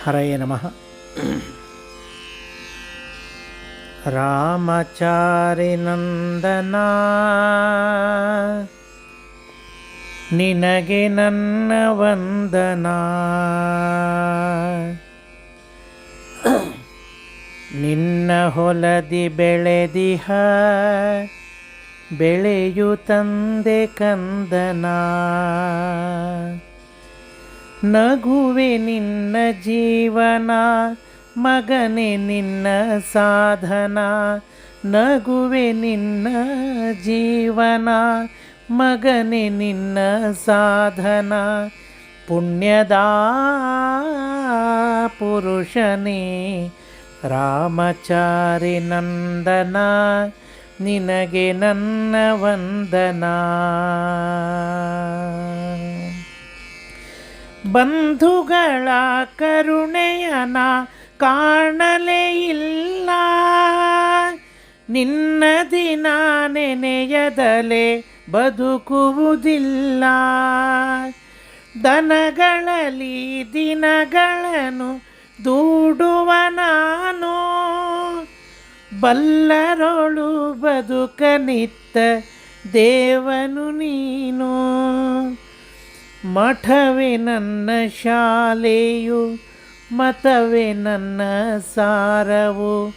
ಹರಯೇ ನಮಃ. ರಾಮಚಾರಿ ನಂದನ ನಿನಗೆ ನನ್ನ ವಂದನ. ನಿನ್ನ ಹೊಲದಿ ಬೆಳೆದಿಹ ಬೆಳೆಯು ತಂದೆ ಕಂದನ. ನಗುವೆ ನಿನ್ನ ಜೀವನ ಮಗನೇ ನಿನ್ನ ಸಾಧನ. ನಗುವೆ ನಿನ್ನ ಜೀವನ ಮಗನೇ ನಿನ್ನ ಸಾಧನ. ಪುಣ್ಯದ ಪುರುಷನೇ ರಾಮಚಾರಿ ನಂದನ ನಿನಗೆ ನನ್ನ ವಂದನ. ಬಂಧುಗಳ ಕರುಣೆಯನ ಕಾಣಲೇ ಇಲ್ಲ. ನಿನ್ನ ದಿನ ನೆನೆಯದಲೆ ಬದುಕುವುದಿಲ್ಲ. ದನಗಳಲ್ಲಿ ದಿನಗಳನ್ನು ದೂಡುವ ನಾನು ಬಲ್ಲರೊಳು ಬದುಕನಿತ್ತ ದೇವನು ನೀನು. ಮಠವೇ ನನ್ನ ಶಾಲೆಯು ಮತವೇ ನನ್ನ ಸಾರವು.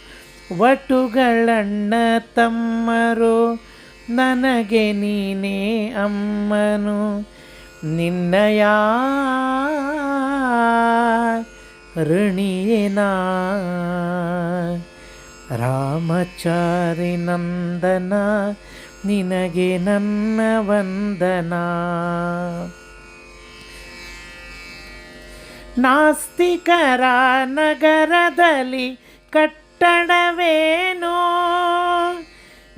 ವಟುಗಳಣ್ಣ ತಮ್ಮರು ನನಗೆ ನೀನೇ ಅಮ್ಮನು. ನಿನ್ನಯ ಋಣಿಯೇನ ರಾಮಚಾರಿ ನಂದನ ನಿನಗೆ ನನ್ನ ವಂದನ. ನಾಸ್ತಿಕರ ನಗರದಲ್ಲಿ ಕಟ್ಟಡವೇನೋ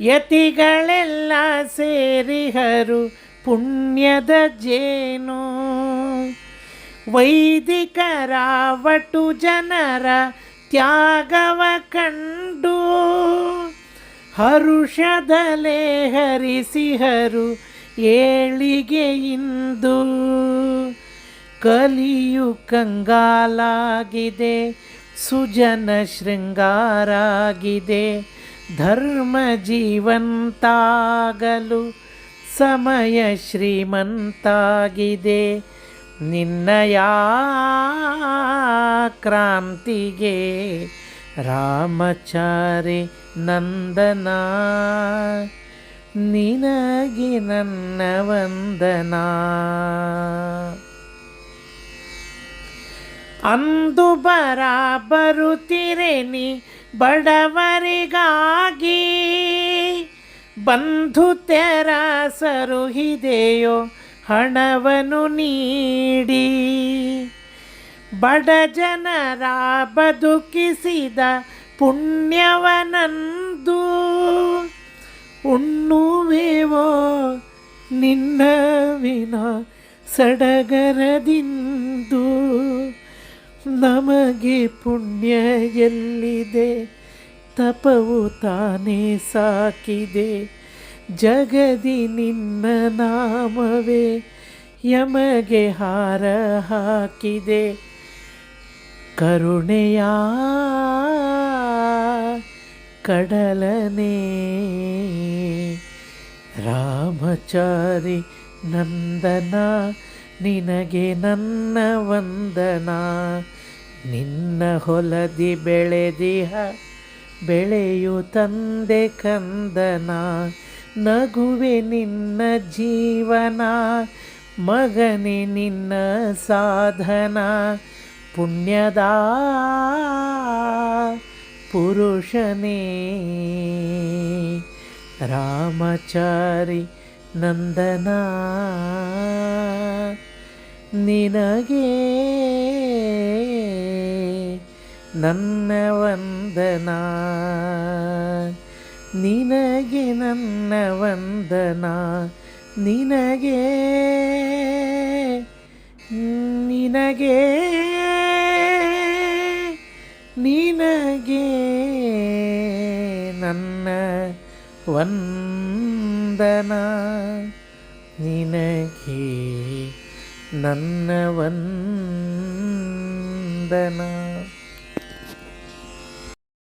ಯತಿಗಳೆಲ್ಲ ಸೇರಿಹರು ಪುಣ್ಯದ ಜೇನು. ವೈದಿಕರ ವಟು ಜನರ ತ್ಯಾಗವ ಕಂಡು ಹರುಷದಲೇ ಹರಿಸಿಹರು ಏಳಿಗೆಯಿಂದು. ಕಲಿಯು ಕಂಗಾಲಾಗಿದೆ ಸುಜನ ಶೃಂಗಾರಾಗಿದೆ. ಧರ್ಮ ಜೀವಂತಾಗಲು ಸಮಯ ಶ್ರೀಮಂತಾಗಿದೆ. ನಿನ್ನಯ ಕ್ರಾಂತಿಗೆ ರಾಮಚಾರಿ ನಂದನ ನಿನಗೆ ನನ್ನ ವಂದನ. ಅಂದು ಬರುತ್ತಿರೆನಿ ಬಡವರಿಗಾಗಿ. ಬಂಧು ತೆರಸರು ಹಿದೆಯೋ ಹಣವನ್ನು ನೀಡಿ. ಬಡ ಜನರ ಬದುಕಿಸಿದ ಪುಣ್ಯವನಂದು ಉಣ್ಣುವೆವೋ ನಿನ್ನ ವಿನ ಸಡಗರದಿಂದು. ನಮಗೆ ಪುಣ್ಯ ಎಲ್ಲಿದೆ ತಪವು ತಾನೇ ಸಾಕಿದೆ. ಜಗದಿ ನಿನ್ನ ನಾಮವೇ ಯಮಗೆ ಹಾರ ಹಾಕಿದೆ. ಕರುಣೆಯ ಕಡಲನೇ ರಾಮಚಾರಿ ನಂದನ ನಿನಗೆ ನನ್ನ ವಂದನ. ನಿನ್ನ ಹೊಲದಿ ಬೆಳೆದಿಹ ಬೆಳೆಯು ತಂದೆ ಕಂದನ. ನಗುವೆ ನಿನ್ನ ಜೀವನ ಮಗನೇ ನಿನ್ನ ಸಾಧನ. ಪುಣ್ಯದ ಪುರುಷನೇ ರಾಮಚಾರಿ ನಂದನ ನಿನಗೆ ನನ್ನ ವಂದನ. ನಿನಗೆ ನನ್ನ ವಂದನ. ನಿನಗೆ ನಿನಗೆ ನಿನಗೆ ನನ್ನ ವಂದನ. ನಿನಗೆ ನನ್ನ ವಂದನ. ವಂದನ.